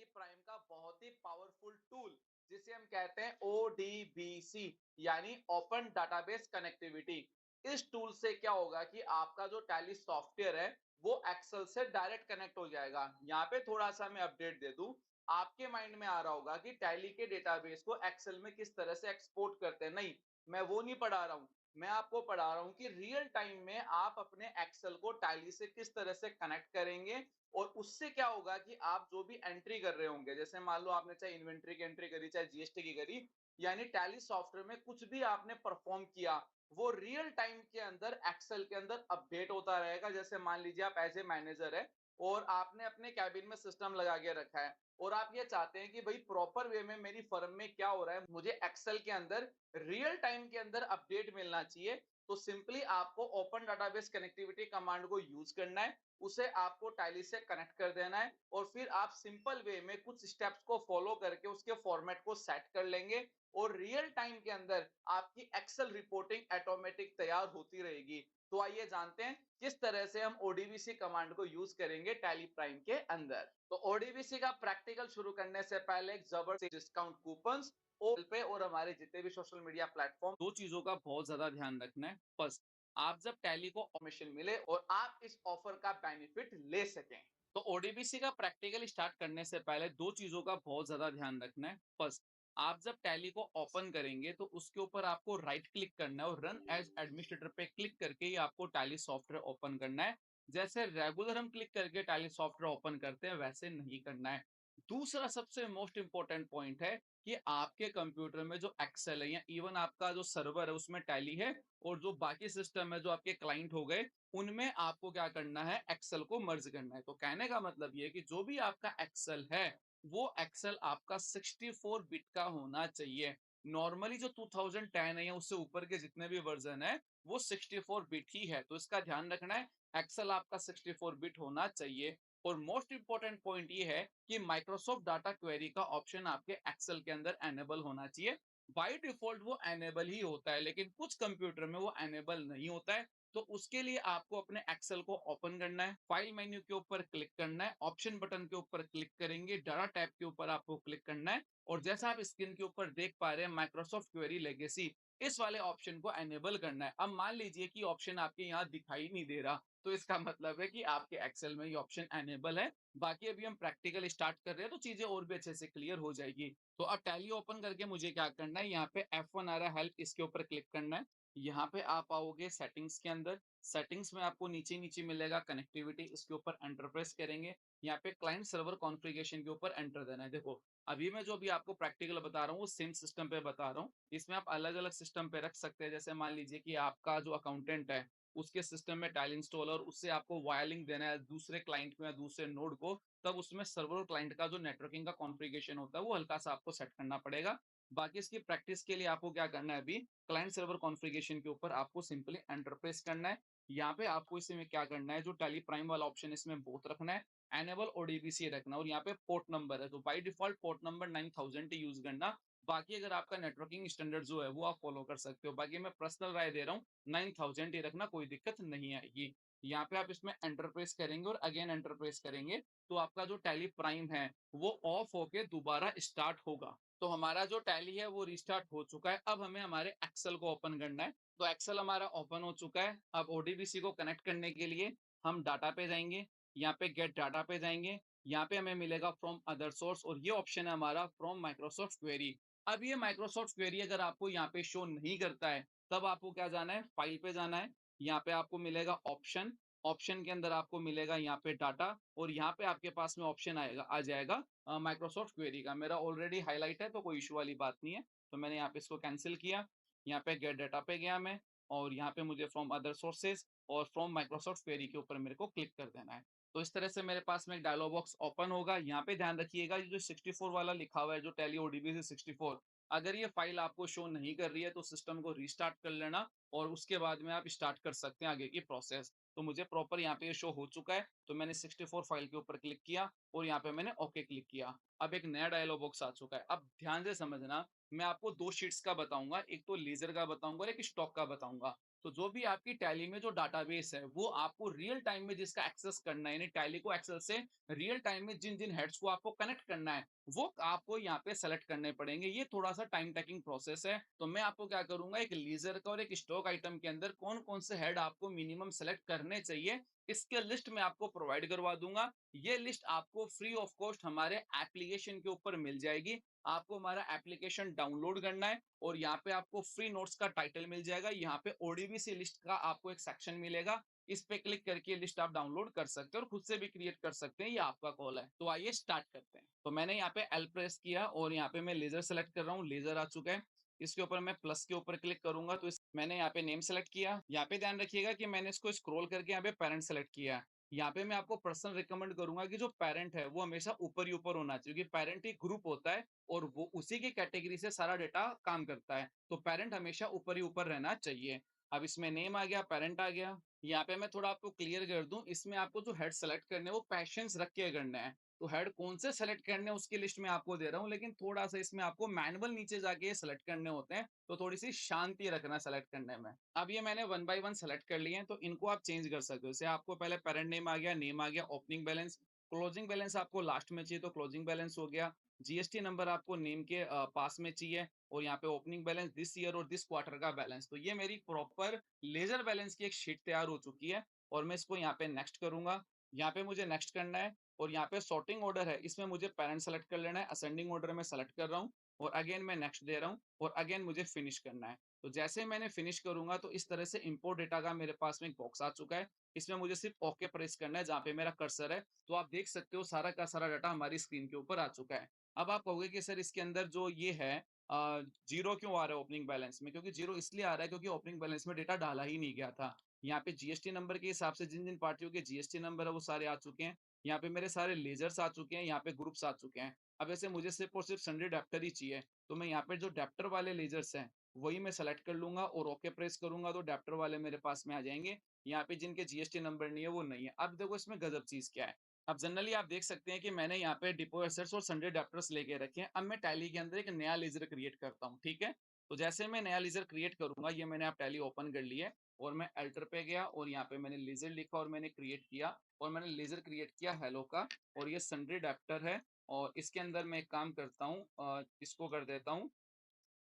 Prime का बहुत ही powerful tool जिसे हम कहते हैं ओडीबीसी यानी ओपन डाटाबेस कनेक्टिविटी। इस टूल से क्या होगा कि आपका जो टैली सॉफ्टवेयर है वो एक्सेल से डायरेक्ट कनेक्ट हो जाएगा। यहाँ पे थोड़ा सा मैं अपडेट दे दूं, आपके माइंड में आ रहा होगा कि टैली के डेटाबेस को एक्सेल में किस तरह से एक्सपोर्ट करते हैं। नहीं, मैं वो नहीं पढ़ा रहा हूं, मैं आपको पढ़ा रहा हूं कि रियल टाइम में आप अपने एक्सेल को टैली से किस तरह से कनेक्ट करेंगे और उससे क्या होगा कि आप जो भी एंट्री कर रहे होंगे, जैसे मान लो आपने चाहे इन्वेंट्री की एंट्री करी चाहे जीएसटी की करी, यानी टैली सॉफ्टवेयर में कुछ भी आपने परफॉर्म किया वो रियल टाइम के अंदर एक्सेल के अंदर अपडेट होता रहेगा। जैसे मान लीजिए आप एज ए मैनेजर है और आपने अपने कैबिन में सिस्टम लगा के रखा है और आप ये चाहते हैं कि भाई प्रॉपर वे में मेरी फर्म में क्या हो रहा है मुझे एक्सेल के अंदर रियल टाइम के अंदर अपडेट मिलना चाहिए। तो सिंपली आपको ओपन डाटाबेस कनेक्टिविटी कमांड को यूज करना है, उसे आपको टैली से कनेक्ट कर देना है और फिर आप सिंपल वे में कुछ स्टेप्स को फॉलो करके उसके फॉर्मेट को सेट कर लेंगे और रियल टाइम के अंदर आपकी एक्सेल रिपोर्टिंग ऑटोमेटिक तैयार होती रहेगी। तो आइए जानते हैं किस तरह से हम ओडीबीसी कमांड को यूज करेंगे टैली प्राइम के अंदर। तो ओडीबीसी का प्रैक्टिकल शुरू करने से पहले एक जबरदस्त डिस्काउंट कूपन पे और हमारे जितने भी सोशल मीडिया प्लेटफॉर्म, दो चीजों का बहुत ज्यादा ध्यान रखना है। फर्स्ट, आप जब टैली को ऑटोमेशन मिले और आप इस ऑफर का बेनिफिट ले सकें। तो ओडीबीसी का प्रैक्टिकल स्टार्ट करने से पहले दो चीजों का बहुत ज्यादा ध्यान रखना है। फर्स्ट, आप जब टैली को ओपन करेंगे तो उसके ऊपर आपको राइट क्लिक करना है और रन एज एडमिनिस्ट्रेटर पे क्लिक करके ही आपको टैली सॉफ्टवेयर ओपन करना है। जैसे रेगुलर हम क्लिक करके टैली सॉफ्टवेयर ओपन करते हैं वैसे नहीं करना है। दूसरा सबसे मोस्ट इंपॉर्टेंट पॉइंट है कि आपके कंप्यूटर में जो एक्सेल है या इवन आपका जो सर्वर है उसमें टैली है और जो बाकी सिस्टम है जो आपके क्लाइंट हो गए उनमें आपको क्या करना है, एक्सेल को मर्ज करना है। तो कहने का मतलब ये है कि जो भी आपका एक्सेल है वो एक्सेल आपका 64 बिट का होना चाहिए। नॉर्मली जो 2010 है या उससे ऊपर के जितने भी वर्जन है वो 64 बिट ही है, तो इसका ध्यान रखना है, एक्सेल आपका 64 बिट होना चाहिए। और मोस्ट इंपॉर्टेंट पॉइंट ये है कि माइक्रोसॉफ्ट डाटा क्वेरी का ऑप्शन आपके एक्सेल के अंदर एनेबल होना चाहिए। बाय डिफॉल्ट वो एनेबल ही होता है लेकिन कुछ कंप्यूटर में वो एनेबल नहीं होता है। तो उसके लिए आपको अपने एक्सेल को ओपन करना है, फाइल मेन्यू के ऊपर क्लिक करना है, ऑप्शन बटन के ऊपर क्लिक करेंगे, डाटा टैब के ऊपर आपको क्लिक करना है और जैसा आप स्क्रीन के ऊपर देख पा रहे हैं माइक्रोसॉफ्ट क्वेरी लेगेसी, इस वाले ऑप्शन को एनेबल करना है। अब मान लीजिए कि ऑप्शन आपके यहाँ दिखाई नहीं दे रहा, तो इसका मतलब है कि आपके एक्सेल में ये ऑप्शन एनेबल है। बाकी अभी हम प्रैक्टिकल स्टार्ट कर रहे हैं तो चीजें और भी अच्छे से क्लियर हो जाएगी। तो अब टैली ओपन करके मुझे क्या करना है, यहाँ पे F1 आ रहा है हेल्प, इसके ऊपर क्लिक करना है। यहाँ पे आप आओगे सेटिंग्स के अंदर, सेटिंग्स में आपको नीचे नीचे मिलेगा कनेक्टिविटी, इसके ऊपर एंटर प्रेस करेंगे। यहाँ पे क्लाइंट सर्वर कॉन्फ़िगरेशन के ऊपर एंटर देना है। देखो अभी मैं जो भी आपको प्रैक्टिकल बता रहा हूँ वो सेम सिस्टम पे बता रहा हूँ, इसमें आप अलग अलग सिस्टम पे रख सकते हैं। जैसे मान लीजिए कि आपका जो अकाउंटेंट है उसके सिस्टम में टाइल इंस्टॉल और उससे आपको वायरिंग देना है दूसरे क्लाइंट को या दूसरे नोड को, तब उसमें सर्वर और क्लाइंट का जो नेटवर्किंग का कॉन्फ़िगरेशन होता है वो हल्का सा आपको सेट करना पड़ेगा। बाकी इसकी प्रैक्टिस के लिए आपको क्या करना है, अभी क्लाइंट सर्वर कॉन्फ़िगरेशन के ऊपर आपको सिंपली एंटर प्रेस करना है। यहाँ पे आपको इसमें क्या करना है, जो टैली प्राइम वाला ऑप्शन इसमें बोथ रखना है, एनेबल ओडीबीसी रखना और यहाँ पे पोर्ट नंबर है तो by default port number 9000 use करना। बाकी अगर आपका नेटवर्किंग स्टैंडर्ड जो है वो आप फॉलो कर सकते हो, बाकी मैं पर्सनल राय दे रहा हूँ 9000 ही रखना, कोई दिक्कत नहीं आएगी। यहाँ पे आप इसमें एंटर प्रेस करेंगे और अगेन एंटर प्रेस करेंगे तो आपका जो टैली प्राइम है वो ऑफ होके दोबारा स्टार्ट होगा। तो हमारा जो टैली है वो रिस्टार्ट हो चुका है। अब हमें हमारे एक्सेल को ओपन करना है। तो एक्सेल हमारा ओपन हो चुका है। अब ओडीबीसी को कनेक्ट करने के लिए हम डाटा पे जाएंगे, यहाँ पे गेट डाटा पे जाएंगे, यहाँ पे हमें मिलेगा फ्रॉम अदर सोर्स और ये ऑप्शन है हमारा फ्रॉम माइक्रोसॉफ्ट क्वेरी। अब ये माइक्रोसॉफ्ट क्वेरी अगर आपको यहाँ पे शो नहीं करता है तब आपको क्या जाना है, फाइल पे जाना है, यहाँ पे आपको मिलेगा ऑप्शन, ऑप्शन के अंदर आपको मिलेगा यहाँ पे डाटा और यहाँ पे आपके पास में ऑप्शन आएगा आ जाएगा माइक्रोसॉफ्ट क्वेरी का। मेरा ऑलरेडी हाईलाइट है तो कोई इशू वाली बात नहीं है, तो मैंने यहाँ पे इसको कैंसिल किया। यहाँ पे गेट डाटा पे गया मैं और यहाँ पे मुझे फ्रॉम अदर सोर्सेज और फ्रॉम माइक्रोसॉफ्ट क्वेरी के ऊपर मेरे को क्लिक कर देना है। तो इस तरह से मेरे पास में एक डायलॉग बॉक्स ओपन होगा। यहाँ पे ध्यान रखिएगा ये जो 64 वाला लिखा हुआ है जो टैली ओडीबीसी 64, अगर ये फाइल आपको शो नहीं कर रही है तो सिस्टम को रीस्टार्ट कर लेना और उसके बाद में आप स्टार्ट कर सकते हैं आगे की प्रोसेस। तो मुझे प्रॉपर यहाँ पे ये शो हो चुका है तो मैंने 64 फाइल के ऊपर क्लिक किया और यहाँ पे मैंने ओके क्लिक किया। अब एक नया डायलॉग बॉक्स आ चुका है। अब ध्यान से समझना, मैं आपको दो शीट्स का बताऊंगा, एक तो लीजर का बताऊंगा और एक स्टॉक का बताऊंगा। तो जो भी आपकी टैली में जो डाटाबेस है, वो आपको रियल टाइम में जिसका एक्सेस करना है, यानी टैली को एक्सेल से रियल टाइम में जिन-जिन हेड्स को आपको कनेक्ट करना है, वो आपको यहाँ पे सेलेक्ट करने पड़ेंगे। ये थोड़ा-सा टाइम टेकिंग प्रोसेस है। तो मैं आपको क्या करूँगा, एक लीजर का और एक स्टॉक आइटम के अंदर कौन-कौन से हेड आपको मिनिमम सेलेक्ट करने चाहिए, इसके लिस्ट मैं आपको प्रोवाइड करवा दूँगा। ये लिस्ट आपको फ्री ऑफ कॉस्ट हमारे एप्लीकेशन के ऊपर मिल जाएगी। आपको हमारा एप्लीकेशन डाउनलोड करना है और यहाँ पे आपको फ्री नोट्स का टाइटल मिल जाएगा। यहाँ पे ओडीबीसी लिस्ट का आपको एक सेक्शन मिलेगा। इस पे क्लिक करके लिस्ट आप डाउनलोड कर सकते हैं और खुद से भी क्रिएट कर सकते हैं। ये आपका कॉल है। तो आइए स्टार्ट करते हैं। तो मैंने यहाँ पे एल प्रेस किया और यहाँ पे मैं लेजर सेलेक्ट कर रहा हूँ। लेजर आ चुका है। इसके ऊपर मैं प्लस के ऊपर क्लिक करूंगा तो मैंने यहाँ पे नेम सेलेक्ट किया। यहाँ पे ध्यान रखिएगा कि मैंने इसको स्क्रॉल करके यहाँ पे पेरेंट सेलेक्ट किया है। यहाँ पे मैं आपको पर्सनल रिकमेंड करूंगा कि जो पेरेंट है वो हमेशा ऊपर ही ऊपर होना चाहिए, क्योंकि पेरेंट एक ग्रुप होता है और वो उसी की कैटेगरी से सारा डेटा काम करता है। तो पेरेंट हमेशा ऊपर ही ऊपर रहना चाहिए। अब इसमें नेम आ गया, पेरेंट आ गया। यहाँ पे मैं थोड़ा आपको क्लियर कर दूं, इसमें आपको जो हेड सेलेक्ट करने हैं वो पैशंस रख के करना है। तो हेड कौन से सेलेक्ट करने हैं उसकी लिस्ट में आपको दे रहा हूँ, लेकिन थोड़ा सा इसमें आपको मैनुअल नीचे जाके सेलेक्ट करने होते हैं, तो थोड़ी सी शांति रखना सेलेक्ट करने में। अब ये मैंने वन बाय वन सेलेक्ट कर लिए हैं, तो इनको आप चेंज कर सकते हो। जैसे आपको पहले पेरेंट नेम आ गया, नेम आ गया, ओपनिंग बैलेंस, क्लोजिंग बैलेंस आपको लास्ट में चाहिए तो क्लोजिंग बैलेंस हो गया। जीएसटी नंबर आपको नेम के पास में चाहिए और यहाँ पे ओपनिंग बैलेंस दिस ईयर और दिस क्वार्टर का बैलेंस। तो ये मेरी प्रॉपर लेजर बैलेंस की एक शीट तैयार हो चुकी है और मैं इसको यहाँ पे नेक्स्ट करूंगा। यहाँ पे मुझे नेक्स्ट करना है और यहाँ पे सॉर्टिंग ऑर्डर है, इसमें मुझे पेरेंट सेलेक्ट कर लेना है। असेंडिंग ऑर्डर में सेलेक्ट कर रहा हूँ और अगेन मैं नेक्स्ट दे रहा हूँ और अगेन मुझे फिनिश करना है। तो जैसे मैंने फिनिश करूंगा तो इस तरह से इंपोर्ट डेटा का मेरे पास में एक बॉक्स आ चुका है। इसमें मुझे सिर्फ ओके प्रेस करना है जहाँ पे मेरा कर्सर है। तो आप देख सकते हो सारा का सारा डाटा हमारी स्क्रीन के ऊपर आ चुका है। अब आप कहोगे कि सर इसके अंदर जो ये है जीरो क्यों आ रहा है ओपनिंग बैलेंस में? क्योंकि जीरो इसलिए आ रहा है क्योंकि ओपनिंग बैलेंस में डेटा डाला ही नहीं गया था। यहाँ पे जीएसटी नंबर के हिसाब से जिन जिन पार्टियों के जीएसटी नंबर है वो सारे आ चुके हैं। यहाँ पे मेरे सारे लेजर्स आ चुके हैं, यहाँ पे ग्रुप्स आ चुके हैं। अब ऐसे मुझे सिर्फ और सिर्फ सन्डे डेप्टर ही चाहिए, तो मैं यहाँ पे जो डेप्टर वाले लेजर्स हैं वही मैं सेलेक्ट कर लूंगा और ओके प्रेस करूंगा तो डेप्टर वाले मेरे पास में आ जाएंगे। यहाँ पे जिनके जीएसटी नंबर नहीं है वो नहीं है। अब देखो इसमें गजब चीज क्या है। अब जनरली आप देख सकते हैं कि मैंने यहाँ पे डिपो एसेट्स और सन्डे डेप्टर्स लेके रखे हैं। अब मैं टैली के अंदर एक नया लेजर क्रिएट करता हूँ, ठीक है। तो जैसे मैं नया लेजर क्रिएट करूंगा, ये मैंने आप टैली ओपन कर लिया है और मैं अल्टर पे गया और यहाँ पे मैंने लेजर लिखा और मैंने क्रिएट किया और मैंने लेजर क्रिएट किया हेलो का और ये सन्डे डेप्टर है। और इसके अंदर मैं एक काम करता हूँ, इसको कर देता हूँ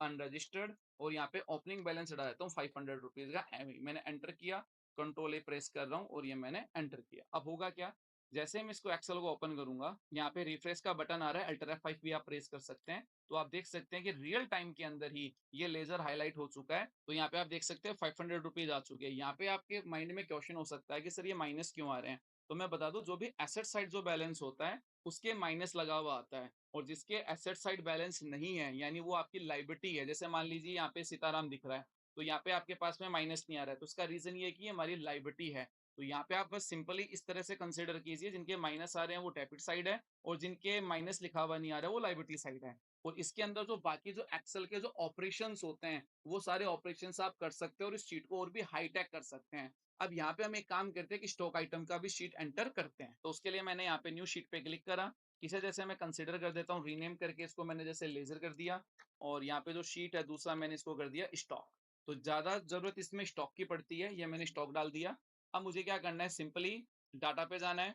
अनरजिस्टर्ड और यहाँ पे ओपनिंग बैलेंस डाल देता हूँ 500 रुपीज का एमई। मैंने एंटर किया, कंट्रोल ए प्रेस कर रहा हूँ और ये मैंने एंटर किया। अब होगा क्या, जैसे मैं इसको एक्सेल को ओपन करूंगा, यहाँ पे रिफ्रेश का बटन आ रहा है, अल्टर F5 भी आप प्रेस कर सकते हैं। तो आप देख सकते हैं कि रियल टाइम के अंदर ही ये लेजर हाईलाइट हो चुका है। तो यहाँ पे आप देख सकते हैं 500 रुपीज आ चुके हैं। यहाँ पे आपके माइंड में क्वेश्चन हो सकता है कि सर ये माइनस क्यों आ रहे हैं। तो मैं बता दूं, जो भी एसेट साइड जो बैलेंस होता है उसके माइनस लगा हुआ आता है और जिसके एसेट साइड बैलेंस नहीं है यानी वो आपकी लाइबिलिटी है। जैसे मान लीजिए यहाँ पे सीताराम दिख रहा है तो यहाँ पे आपके पास में माइनस नहीं आ रहा है, तो उसका रीजन ये है कि हमारी लाइबिलिटी है। तो यहाँ पे आप बस सिंपली इस तरह से कंसिडर कीजिए, जिनके माइनस आ रहे हैं वो डेबिट साइड है और जिनके माइनस लिखा हुआ नहीं आ रहा है वो लाइबिलिटी साइड है। और इसके अंदर जो बाकी जो एक्सेल के जो ऑपरेशंस होते हैं वो सारे ऑपरेशंस आप कर सकते हैं और इस शीट को और भी हाईटेक कर सकते हैं। अब यहाँ पे हम एक काम करते हैं कि स्टॉक आइटम का भी शीट एंटर करते हैं। तो उसके लिए मैंने यहाँ पे न्यू शीट पे क्लिक करा। इसे जैसे मैं कंसिडर कर देता हूँ रीनेम करके, इसको मैंने जैसे लेजर कर दिया और यहाँ पे जो शीट है दूसरा मैंने इसको कर दिया स्टॉक। तो ज्यादा जरूरत इसमें स्टॉक की पड़ती है, ये मैंने स्टॉक डाल दिया। अब मुझे क्या करना है, सिंपली डाटा पे जाना है,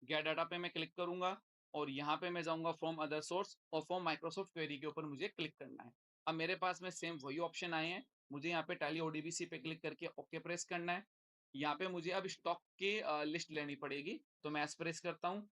गेट डाटा पे मैं क्लिक करूंगा और यहाँ पे मैं जाऊंगा फ्रॉम अदर सोर्स और फ्रॉम माइक्रोसॉफ्ट क्वेरी के ऊपर मुझे क्लिक करना है। अब मेरे पास में सेम वही ऑप्शन आए हैं। मुझे यहाँ पे टैली ओडीबीसी पे क्लिक करके ओके प्रेस करना है। यहाँ पे मुझे अब स्टॉक की लिस्ट लेनी पड़ेगी, तो मैं एस प्रेस करता हूँ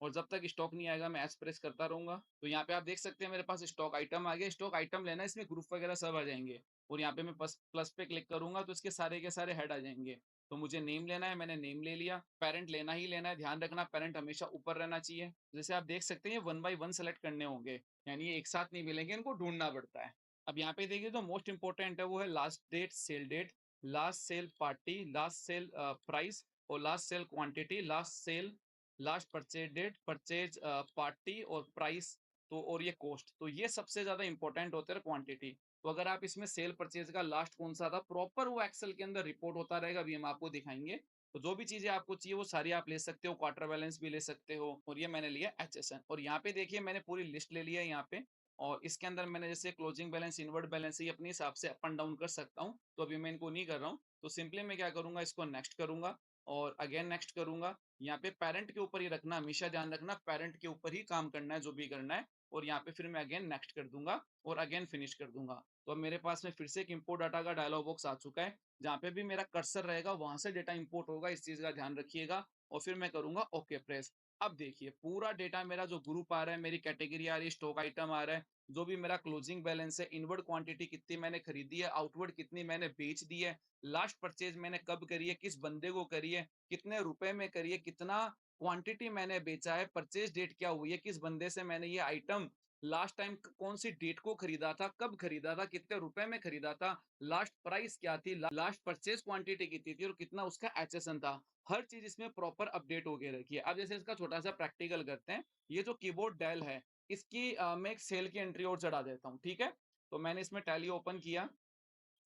और जब तक स्टॉक नहीं आएगा मैं एस प्रेस करता रहूंगा। तो यहाँ पे आप देख सकते हैं मेरे पास स्टॉक आइटम आ गया। स्टॉक आइटम लेना है, इसमें ग्रुप वगैरह सब आ जाएंगे और यहाँ पे मैं प्लस प्लस पे क्लिक करूंगा तो इसके सारे के सारे हेड आ जाएंगे। तो मुझे नेम लेना है, मैंने नेम ले लिया। पेरेंट लेना ही लेना है, ध्यान रखना पेरेंट हमेशा ऊपर रहना चाहिए। जैसे आप देख सकते हैं ये वन बाई वन सेलेक्ट करने होंगे, यानी ये एक साथ नहीं मिलेंगे, इनको ढूंढना पड़ता है। अब यहाँ पे देखिए जो मोस्ट इंपॉर्टेंट है वो है last date, sale date, last sale party, last sale price और last sale quantity, last sale, last purchase date, purchase party और प्राइस। तो और ये कॉस्ट, तो ये सबसे ज्यादा इंपॉर्टेंट होता है क्वांटिटी। तो अगर आप इसमें सेल परचेज का लास्ट कौन सा था प्रॉपर वो एक्सेल के अंदर रिपोर्ट होता रहेगा, अभी हम आपको दिखाएंगे। तो जो भी चीजें आपको चाहिए वो सारी आप ले सकते हो, क्वार्टर बैलेंस भी ले सकते हो और ये मैंने लिया HSN। और यहाँ पे देखिए मैंने पूरी लिस्ट ले लिया है यहाँ पे। और इसके अंदर मैंने जैसे क्लोजिंग बैलेंस, इनवर्ड बैलेंस ये अपने हिसाब से अप एंड डाउन कर सकता हूँ। तो अभी मैं इनको नहीं कर रहा हूँ। तो सिंपली मैं क्या करूँगा, इसको नेक्स्ट करूँगा और अगेन नेक्स्ट करूँगा। यहाँ पे पैरेंट के ऊपर ही रखना, हमेशा ध्यान रखना पैरेंट के ऊपर ही काम करना है, जो भी करना है। और यहाँ पे फिर मैं अगेन नेक्स्ट कर दूँगा और अगेन फिनिश कर दूँगा। तो अब मेरे पास में फिर से एक इम्पोर्ट डाटा का डायलॉग बॉक्स आ चुका है। जहाँ पे भी मेरा कर्सर रहेगा वहाँ से डेटा इम्पोर्ट होगा, इस चीज़ का ध्यान रखिएगा। और फिर मैं करूँगा ओके प्रेस। अब देखिए पूरा डेटा मेरा जो ग्रुप आ रहा है, मेरी कैटेगरी आ रही है, स्टॉक आइटम आ रहा है, जो भी मेरा क्लोजिंग बैलेंस है, इनवर्ड क्वांटिटी कितनी मैंने खरीदी है, आउटवर्ड कितनी मैंने बेच दी है, लास्ट परचेज मैंने कब करी है, किस बंदे को करी है, कितने रुपए में करी है, कितना क्वांटिटी मैंने बेचा है, परचेज डेट क्या हुई है, किस बंदे से मैंने ये आइटम लास्ट टाइम कौन सी डेट को खरीदा था, कब खरीदा था, कितने रुपए में खरीदा था, लास्ट प्राइस क्या थी, लास्ट परचेज क्वांटिटी कितनी थी और कितना उसका एचएसएन था। हर चीज इसमें प्रॉपर अपडेट होके रखी है। अब जैसे इसका छोटा सा प्रैक्टिकल करते हैं। ये जो कीबोर्ड डेल है, इसकी मैं एक सेल की एंट्री और चढ़ा देता हूँ, ठीक है। तो मैंने इसमें टैली ओपन किया।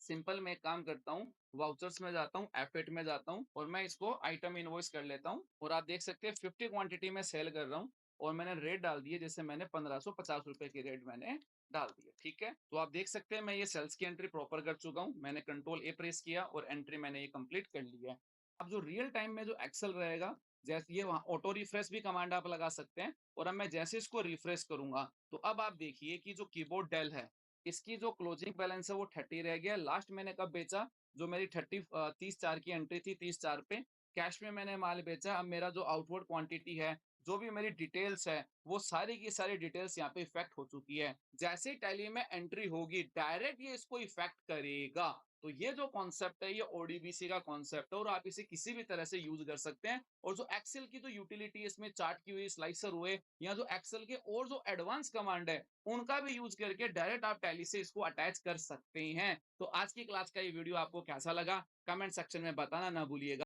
सिंपल मैं एक काम करता हूँ, वाउचर्स में जाता हूँ, F8 में जाता हूँ और मैं इसको आइटम इनवॉइस कर लेता हूँ। और आप देख सकते हैं 50 क्वांटिटी में सेल कर रहा हूँ और मैंने रेट डाल दिए, जैसे मैंने 1550 रुपए की रेट मैंने डाल दिए, ठीक है। तो आप देख सकते हैं मैं ये सेल्स की एंट्री प्रॉपर कर चुका हूँ। मैंने कंट्रोल ए प्रेस किया और एंट्री मैंने ये कंप्लीट कर ली है। अब जो रियल टाइम में जो एक्सेल रहेगा, जैसे ये वहाँ ऑटो रिफ्रेश भी कमांड आप लगा सकते हैं। और अब मैं जैसे इसको रिफ्रेश करूंगा, तो अब आप देखिए कि जो कीबोर्ड डेल है, इसकी जो क्लोजिंग बैलेंस है वो 30 रह गया। लास्ट मैंने कब बेचा, जो मेरी 30/4 की एंट्री थी, 30/4 पे कैश में मैंने माल बेचा। अब मेरा जो आउटवर्ड क्वांटिटी है, जो भी मेरी डिटेल्स है, वो सारी की सारी डिटेल्स यहाँ पे इफेक्ट हो चुकी है। जैसे ही टैली में एंट्री होगी, डायरेक्ट ये इसको इफेक्ट करेगा। तो ये जो कॉन्सेप्ट है, ये ओडीबीसी का कॉन्सेप्ट है और आप इसे किसी भी तरह से यूज कर सकते हैं। और जो एक्सेल की जो यूटिलिटी, इसमें चार्ट की हुई, स्लाइसर हुए, या जो एक्सेल के और जो एडवांस कमांड है, उनका भी यूज करके डायरेक्ट आप टैली से इसको अटैच कर सकते हैं। तो आज की क्लास का ये वीडियो आपको कैसा लगा, कमेंट सेक्शन में बताना ना भूलिएगा।